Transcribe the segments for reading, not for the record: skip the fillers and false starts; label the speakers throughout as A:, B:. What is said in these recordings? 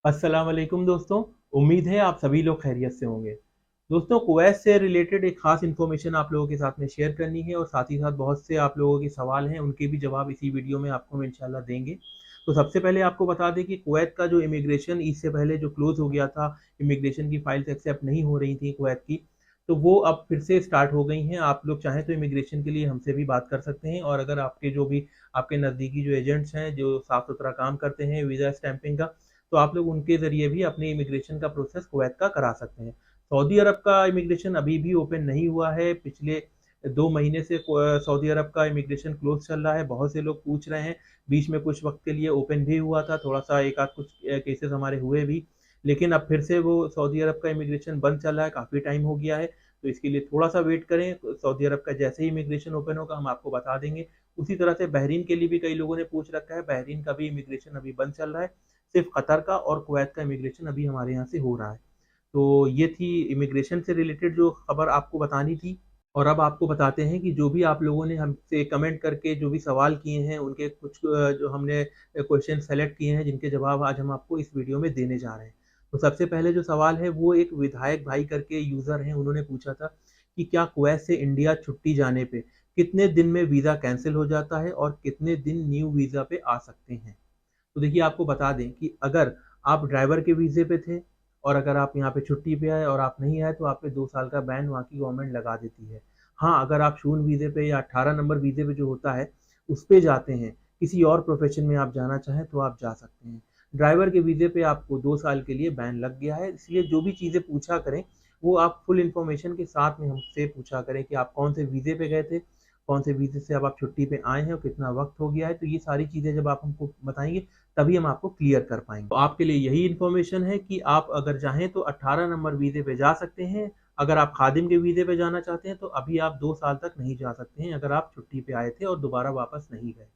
A: अस्सलाम वालेकुम दोस्तों। उम्मीद है आप सभी लोग खैरियत से होंगे। दोस्तों, कुवैत से रिलेटेड एक ख़ास इन्फॉर्मेशन आप लोगों के साथ में शेयर करनी है और साथ ही साथ बहुत से आप लोगों के सवाल हैं, उनके भी जवाब इसी वीडियो में आपको हम इंशाल्लाह देंगे। तो सबसे पहले आपको बता दें कि कुवैत का जो इमिग्रेशन इससे पहले जो क्लोज़ हो गया था, इमिग्रेशन की फ़ाइल्स एक्सेप्ट नहीं हो रही थी कुवैत की, तो वो अब फिर से स्टार्ट हो गई हैं। आप लोग चाहें तो इमिग्रेशन के लिए हमसे भी बात कर सकते हैं और अगर आपके जो भी आपके नज़दीकी जो एजेंट्स हैं, जो साफ़-सुथरा काम करते हैं वीज़ा स्टैंपिंग का, तो आप लोग उनके ज़रिए भी अपने इमिग्रेशन का प्रोसेस कुवैत का करा सकते हैं। सऊदी अरब का इमिग्रेशन अभी भी ओपन नहीं हुआ है। पिछले 2 महीने से सऊदी अरब का इमिग्रेशन क्लोज़ चल रहा है। बहुत से लोग पूछ रहे हैं, बीच में कुछ वक़्त के लिए ओपन भी हुआ था, थोड़ा-सा एक आध कुछ केसेज़ हमारे हुए भी, लेकिन अब फिर से वो सऊदी अरब का इमिग्रेशन बंद चल रहा है, काफ़ी टाइम हो गया है, तो इसके लिए थोड़ा-सा वेट करें। सऊदी अरब का जैसे ही इमिग्रेशन ओपन होगा, हम आपको बता देंगे। उसी तरह से बहरीन के लिए भी कई लोगों ने पूछ रखा है, बहरीन का भी इमिग्रेशन अभी बंद चल रहा है। सिर्फ कतर का और कुवैत का इमिग्रेशन अभी हमारे यहाँ से हो रहा है। तो ये थी इमिग्रेशन से रिलेटेड जो खबर आपको बतानी थी। और अब आपको बताते हैं कि जो भी आप लोगों ने हमसे कमेंट करके जो भी सवाल किए हैं, उनके कुछ जो हमने क्वेश्चन सेलेक्ट किए हैं, जिनके जवाब आज हम आपको इस वीडियो में देने जा रहे हैं। तो सबसे पहले जो सवाल है, वो एक विधायक भाई करके यूज़र हैं, उन्होंने पूछा था कि क्या कुवैत से इंडिया छुट्टी जाने पे कितने दिन में वीज़ा कैंसल हो जाता है और कितने दिन न्यू वीज़ा पे आ सकते हैं? तो देखिए, आपको बता दें कि अगर आप ड्राइवर के वीज़े पे थे और अगर आप यहाँ पे छुट्टी पे आए और आप नहीं आए, तो आप पे 2 साल का बैन वहाँ की गवर्नमेंट लगा देती है। हाँ, अगर आप शून्य वीज़े पे या 18 नंबर वीज़े पे जो होता है, उस पे जाते हैं, किसी और प्रोफ़ेशन में आप जाना चाहें तो आप जा सकते हैं। ड्राइवर के वीज़े पे आपको 2 साल के लिए बैन लग गया है, इसलिए जो भी चीज़ें पूछा करें, वो आप फुल इन्फॉर्मेशन के साथ में हमसे पूछा करें कि आप कौन से वीज़े पे गए थे, कौन से वीज़े से अब आप छुट्टी पे आए हैं और कितना वक़्त हो गया है। तो ये सारी चीज़ें जब आप हमको बताएँगे, तभी हम आपको क्लियर कर पाएँगे। तो आपके लिए यही इन्फॉर्मेशन है कि आप अगर चाहें तो 18 नंबर वीज़े पे जा सकते हैं। अगर आप खादिम के वीज़े पे जाना चाहते हैं, तो अभी आप 2 साल तक नहीं जा सकते हैं, अगर आप छुट्टी पे आए थे और दोबारा वापस नहीं गए।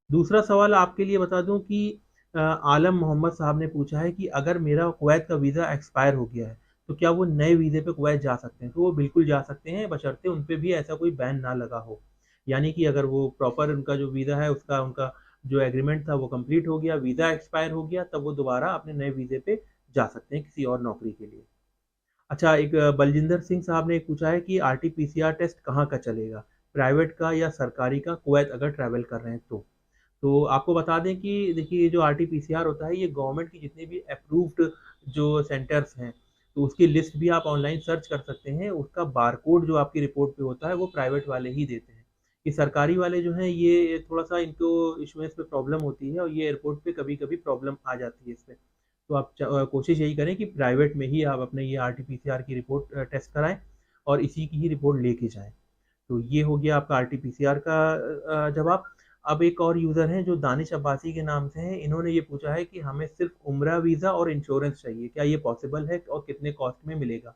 A: दूसरा सवाल आपके लिए बता दूँ कि आलम मोहम्मद साहब ने पूछा है कि अगर मेरा कुवैत का वीज़ा एक्सपायर हो गया है, तो क्या वो नए वीज़े पे कुवैत जा सकते हैं? तो वो बिल्कुल जा सकते हैं, बशर्ते उन पे भी ऐसा कोई बैन ना लगा हो। यानी कि अगर वो प्रॉपर उनका जो वीज़ा है, उसका उनका जो एग्रीमेंट था वो कंप्लीट हो गया, वीज़ा एक्सपायर हो गया, तब वो दोबारा अपने नए वीज़े पे जा सकते हैं किसी और नौकरी के लिए। अच्छा, एक बलजिंदर सिंह साहब ने पूछा है कि आरटी-पीसीआर टेस्ट कहाँ का चलेगा? प्राइवेट का या सरकारी का, कुवैत अगर ट्रैवल कर रहे हैं तो? तो आपको बता दें कि देखिए, ये जो आरटी-पीसीआर होता है, ये गवर्नमेंट की जितनी भी अप्रूव्ड जो सेंटर्स हैं, तो उसकी लिस्ट भी आप ऑनलाइन सर्च कर सकते हैं। उसका बारकोड जो आपकी रिपोर्ट पे होता है, वो प्राइवेट वाले ही देते हैं। ये सरकारी वाले जो हैं, ये थोड़ा-सा इनको इशुएंस में प्रॉब्लम होती है और ये एयरपोर्ट पे कभी-कभी प्रॉब्लम आ जाती है इसपे। तो आप कोशिश यही करें कि प्राइवेट में ही आप अपने ये आरटी-पीसीआर की रिपोर्ट टेस्ट कराएँ और इसी की ही रिपोर्ट लेके जाएँ। तो ये हो गया आपका आरटी-पीसीआर का जवाब। अब एक और यूज़र हैं जो दानिश अब्बासी के नाम से हैं, इन्होंने ये पूछा है कि हमें सिर्फ़ उम्रा वीज़ा और इंश्योरेंस चाहिए, क्या ये पॉसिबल है और कितने कॉस्ट में मिलेगा?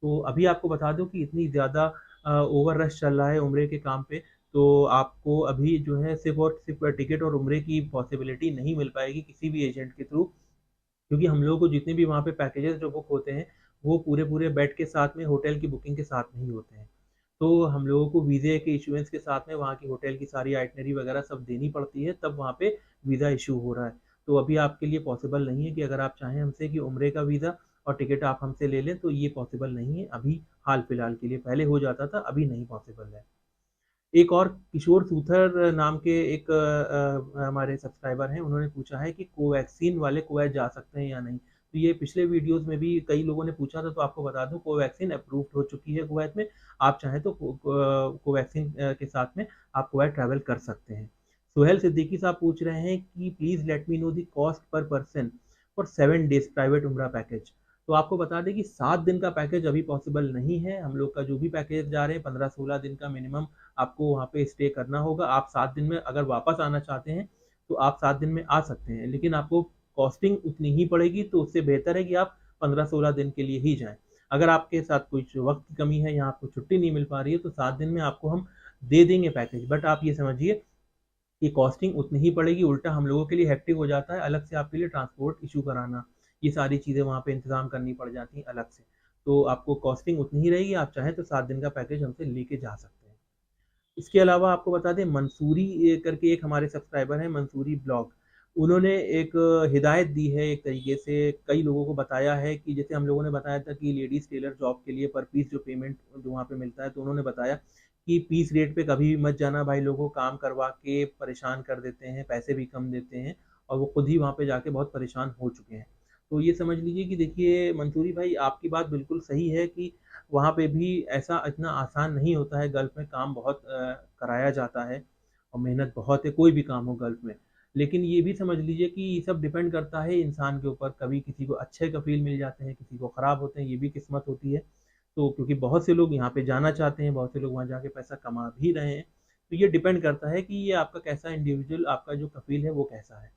A: तो अभी आपको बता दूँ कि इतनी ज़्यादा ओवर रश चल रहा है उम्रे के काम पे, तो आपको अभी जो है सिर्फ़ और सिर्फ़ टिकट और उम्रे की पॉसिबिलिटी नहीं मिल पाएगी किसी भी एजेंट के थ्रू। क्योंकि हम लोगों को जितने भी वहाँ पे पैकेजेज़ जो बुक होते हैं, वो पूरे-पूरे बेड के साथ में होटल की बुकिंग के साथ नहीं होते हैं। तो हम लोगों को वीज़े के इश्यूएंस के साथ में वहाँ की होटल की सारी आइटनरी वगैरह सब देनी पड़ती है, तब वहाँ पे वीज़ा इश्यू हो रहा है। तो अभी आपके लिए पॉसिबल नहीं है कि अगर आप चाहें हमसे कि उम्रे का वीज़ा और टिकट आप हमसे ले लें, तो ये पॉसिबल नहीं है अभी हाल-फिलहाल के लिए। पहले हो जाता था, अभी नहीं पॉसिबल है। एक और किशोर सूथर नाम के एक हमारे सब्सक्राइबर हैं, उन्होंने पूछा है कि कोवैक्सीन वाले कुवैत जा सकते हैं या नहीं? तो ये पिछले वीडियोज़ में भी कई लोगों ने पूछा था, तो आपको बता दूँ कोवैक्सीन अप्रूव्ड हो चुकी है कुवैत में। आप चाहें तो कोवैक्सीन के साथ में आप कुवैत ट्रैवल कर सकते हैं। सोहेल सिद्दीकी साहब पूछ रहे हैं कि please let me know the cost per person for 7 days private उम्रा पैकेज। तो आपको बता दें कि 7 दिन का पैकेज अभी पॉसिबल नहीं है। हम लोग का जो भी पैकेज जा रहे हैं, 15-16 दिन का मिनिमम आपको वहाँ पे स्टे करना होगा। आप 7 दिन में अगर वापस आना चाहते हैं, तो आप 7 दिन में आ सकते हैं, लेकिन आपको कॉस्टिंग उतनी ही पड़ेगी, तो उससे बेहतर है कि आप 15-16 दिन के लिए ही जाएँ। अगर आपके साथ कुछ वक़्त की कमी है या आपको छुट्टी नहीं मिल पा रही है, तो 7 दिन में आपको हम दे देंगे पैकेज, बट आप ये समझिए कि कॉस्टिंग उतनी ही पड़ेगी, उल्टा हम लोगों के लिए हेक्टिक हो जाता है, अलग से आपके लिए ट्रांसपोर्ट इश्यू कराना, ये सारी चीज़ें वहाँ पे इंतज़ाम करनी पड़ जाती हैं अलग से। तो आपको कॉस्टिंग उतनी ही रहेगी, आप चाहें तो 7 दिन का पैकेज हमसे लेके जा सकते हैं। इसके अलावा आपको बता दें, मंसूरी करके एक हमारे सब्सक्राइबर हैं, मंसूरी ब्लॉग। उन्होंने एक हिदायत दी है, एक तरीके से कई लोगों को बताया है कि जैसे हम लोगों ने बताया था कि लेडीज़ टेलर जॉब के लिए पर पीस जो पेमेंट जो वहाँ पे मिलता है, तो उन्होंने बताया कि पीस रेट पे कभी भी मत जाना भाई, लोगों को काम करवा के परेशान कर देते हैं, पैसे भी कम देते हैं और वो खुद ही वहाँ पे जाके बहुत परेशान हो चुके हैं। तो ये समझ लीजिए कि देखिए मंसूरी भाई, आपकी बात बिल्कुल सही है कि वहाँ पे भी ऐसा इतना आसान नहीं होता है, गल्फ़ में काम बहुत कराया जाता है और मेहनत बहुत है, कोई भी काम हो गल्फ़ में। लेकिन ये भी समझ लीजिए कि ये सब डिपेंड करता है इंसान के ऊपर, कभी किसी को अच्छे कफ़ील मिल जाते हैं, किसी को ख़राब होते हैं, ये भी किस्मत होती है। तो क्योंकि बहुत से लोग यहाँ पे जाना चाहते हैं, बहुत से लोग वहाँ जाके पैसा कमा भी रहे हैं। तो ये डिपेंड करता है कि ये आपका कैसा इंडिविजुअल, आपका जो कफ़ील है वो कैसा है।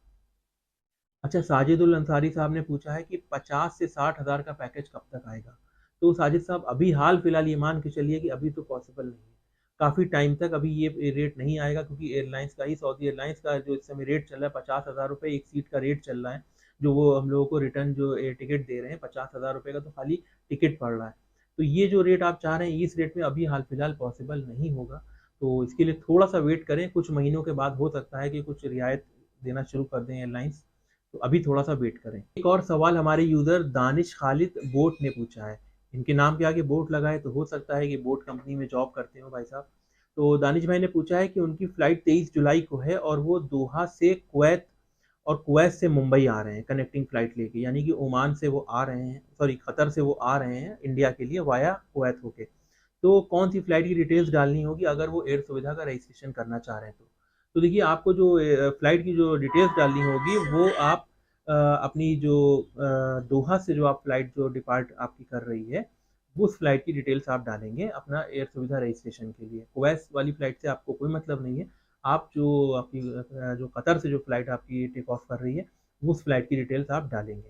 A: अच्छा, साजिदुल अंसारी साहब ने पूछा है कि 50 से 60 हज़ार का पैकेज कब तक आएगा? तो साजिद साहब, अभी हाल-फिलहाल ये मान के चलिए कि अभी तो पॉसिबल नहीं है। काफ़ी टाइम तक अभी ये रेट नहीं आएगा, क्योंकि एयरलाइंस का ही, सऊदी एयरलाइंस का जो इस समय रेट चल रहा है, 50,000 रुपए एक सीट का रेट चल रहा है। जो वो हम लोगों को रिटर्न जो टिकट दे रहे हैं, 50,000 रुपए का तो खाली टिकट पड़ रहा है। तो ये जो रेट आप चाह रहे हैं, इस रेट में अभी हाल-फिलहाल पॉसिबल नहीं होगा। तो इसके लिए थोड़ा-सा वेट करें, कुछ महीनों के बाद हो सकता है कि कुछ रियायत देना शुरू कर दें एयरलाइंस। तो अभी थोड़ा-सा वेट करें। एक और सवाल हमारे यूज़र दानिश खालिद बोट ने पूछा है। इनके नाम के आगे बोट लगा है, तो हो सकता है कि बोट कंपनी में जॉब करते हो भाई साहब। तो दानिश भाई ने पूछा है कि उनकी फ़्लाइट 23 जुलाई को है और वो दोहा से कुवैत और कुवैत से मुंबई आ रहे हैं कनेक्टिंग फ़्लाइट लेके। यानी कि ओमान से वो आ रहे हैं, सॉरी कतर से वो आ रहे हैं इंडिया के लिए वाया कुवैत होके। तो कौन-सी फ़्लाइट की डिटेल्स डालनी होगी अगर वो एयर सुविधा का रजिस्ट्रेशन करना चाह रहे हैं तो। तो देखिए, आपको जो फ़्लाइट की जो डिटेल्स डालनी होगी वो आप अपनी जो दोहा से जो आप फ़्लाइट जो डिपार्ट आपकी कर रही है, उस फ़्लाइट की डिटेल्स आप डालेंगे अपना एयर सुविधा रजिस्ट्रेशन के लिए। कुवैत वाली फ़्लाइट से आपको कोई मतलब नहीं है। आप जो आपकी जो कतर से जो फ़्लाइट आपकी टेक ऑफ कर रही है, उस फ़्लाइट की डिटेल्स आप डालेंगे।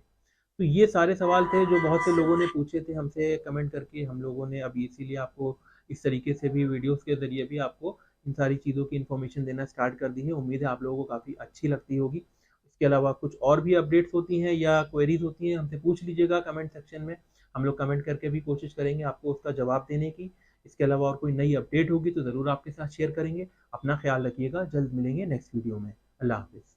A: तो ये सारे सवाल थे जो बहुत से लोगों ने पूछे थे हमसे कमेंट करके, हम लोगों ने अभी इसीलिए आपको इस तरीके से भी वीडियोस के ज़रिए भी आपको इन सारी चीज़ों की इन्फॉर्मेशन देना स्टार्ट कर दी है। उम्मीद है आप लोगों को काफ़ी अच्छी लगती होगी। इसके अलावा कुछ और भी अपडेट्स होती हैं या क्वेरीज होती हैं, हमसे पूछ लीजिएगा कमेंट सेक्शन में। हम लोग कमेंट करके भी कोशिश करेंगे आपको उसका जवाब देने की। इसके अलावा और कोई नई अपडेट होगी तो ज़रूर आपके साथ शेयर करेंगे। अपना ख्याल रखिएगा, जल्द मिलेंगे नेक्स्ट वीडियो में। अल्लाह हाफ़िज़।